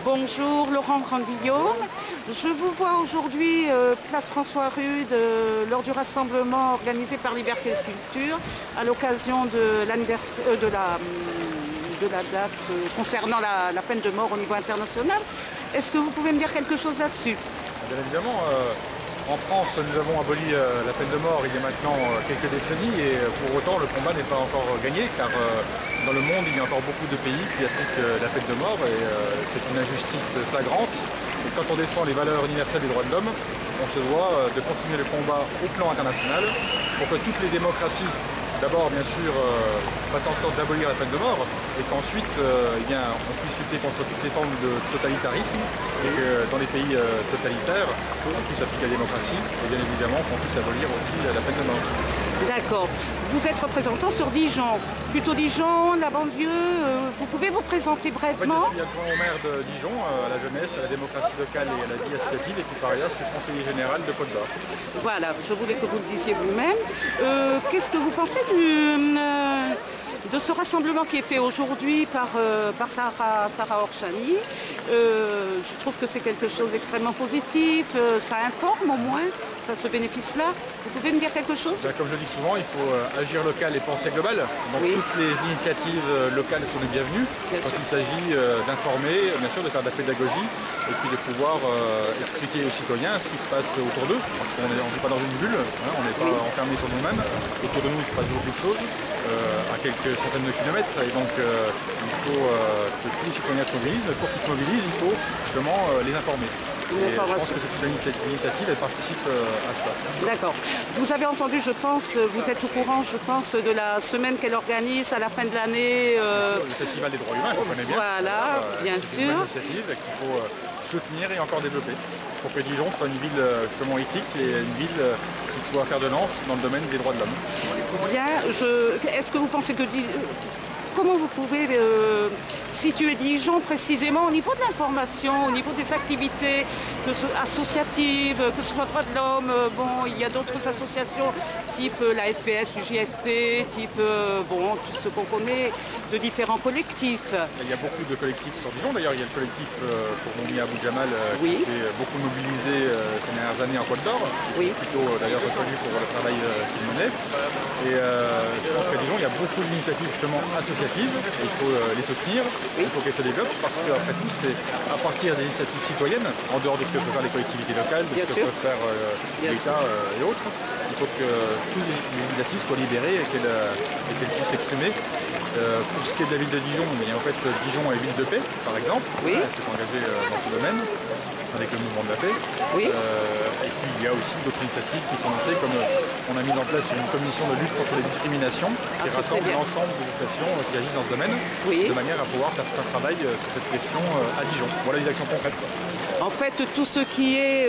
Bonjour, Laurent Grandguillaume. Je vous vois aujourd'hui place François Rude lors du rassemblement organisé par Liberté Culture à l'occasion de l'anniversaire de la date concernant la peine de mort au niveau international. Est-ce que vous pouvez me dire quelque chose là-dessus? Bien évidemment, en France, nous avons aboli la peine de mort il y a maintenant quelques décennies et pour autant le combat n'est pas encore gagné car dans le monde il y a encore beaucoup de pays qui appliquent la peine de mort et c'est une injustice flagrante. Et quand on défend les valeurs universelles des droits de l'homme, on se doit de continuer le combat au plan international pour que toutes les démocraties d'abord, bien sûr, fassent en sorte d'abolir la peine de mort et qu'ensuite, on puisse lutter contre toutes les formes de totalitarisme et que dans les pays totalitaires, on puisse appliquer la démocratie et bien évidemment qu'on puisse abolir aussi la peine de mort. D'accord. Vous êtes représentant sur Dijon, plutôt Dijon, la banlieue. Vous pouvez vous présenter brièvement? En fait, je suis adjoint au maire de Dijon, à la jeunesse, à la démocratie locale et à la vie associative et puis par ailleurs, je suis conseiller général de Côte d'Or. Voilà, je voulais que vous le disiez vous-même. Qu'est-ce que vous pensez de ce rassemblement qui est fait aujourd'hui par Sarah Orchani? Je trouve que c'est quelque chose d'extrêmement positif, ça informe au moins, ça a ce bénéfice-là. Vous pouvez me dire quelque chose? Comme je le dis souvent, il faut agir local et penser global. Donc oui. Toutes les initiatives locales sont les bienvenues. Quand il s'agit d'informer, bien sûr de faire de la pédagogie et puis de pouvoir expliquer aux citoyens ce qui se passe autour d'eux. Parce qu'on ne vit pas dans une bulle, hein, on n'est pas enfermé sur nous-mêmes. Autour de nous, il se passe beaucoup de choses, à quelques centaines de kilomètres. Et donc il faut que tous les citoyens se mobilisent. Mais pour qu'ils se mobilisent, il faut justement les informer. Et je pense que cette initiative, elle participe à cela. D'accord. Vous avez entendu, je pense, vous êtes au courant, je pense, de la semaine qu'elle organise à la fin de l'année. Le Festival des droits humains, qu'on connaît bien. Voilà, bien sûr. C'est une initiative qu'il faut soutenir et encore développer pour que Dijon soit une ville justement éthique et une ville qui soit fer de lance dans le domaine des droits de l'homme. Bien, est-ce que vous pensez que... Comment vous pouvez situer Dijon précisément au niveau de l'information, au niveau des activités associatives, que ce soit droits de l'homme, bon, il y a d'autres associations type la FPS, le JFP, type tout ce qu'on connaît de différents collectifs. Il y a beaucoup de collectifs sur Dijon, d'ailleurs il y a le collectif pour Moumia Abou Jamal qui s'est beaucoup mobilisé ces dernières années en Côte d'Or, plutôt d'ailleurs reconnu pour le travail qu'il menait. Et je pense qu'à Dijon il y a beaucoup d'initiatives justement associatives. Et il faut les soutenir, il faut qu'elles se développent parce qu'après tout c'est à partir des initiatives citoyennes, en dehors de ce que peuvent faire les collectivités locales, de ce que peuvent faire l'État et autres, il faut que toutes les initiatives soient libérées et qu'elles puissent s'exprimer. Pour ce qui est de la ville de Dijon, en fait Dijon est ville de paix par exemple, qui est engagée dans ce domaine avec le mouvement de la paix. Et puis il y a aussi d'autres initiatives qui sont lancées, comme on a mis en place une commission de lutte contre les discriminations qui rassemble l'ensemble des associations qui agissent dans ce domaine, de manière à pouvoir faire tout un travail sur cette question à Dijon. Voilà les actions concrètes. En fait, tout ce qui est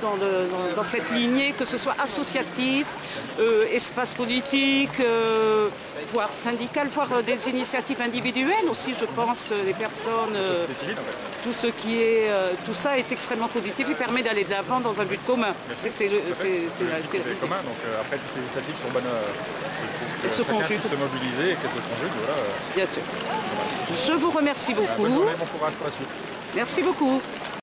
dans cette lignée, que ce soit associatif, espace politique, voire syndical, voire des initiatives individuelles aussi, je pense, des personnes, tout ce qui est, tout ça est extrêmement positif et permet d'aller de l'avant dans un but commun. C'est commun, donc après toutes les initiatives sont bonnes, il faut que chacun puisse se mobiliser et qu'elles se conjuguent. Voilà. Bien sûr. Je vous remercie beaucoup. Bonne journée, bon courage pour la suite. Merci beaucoup.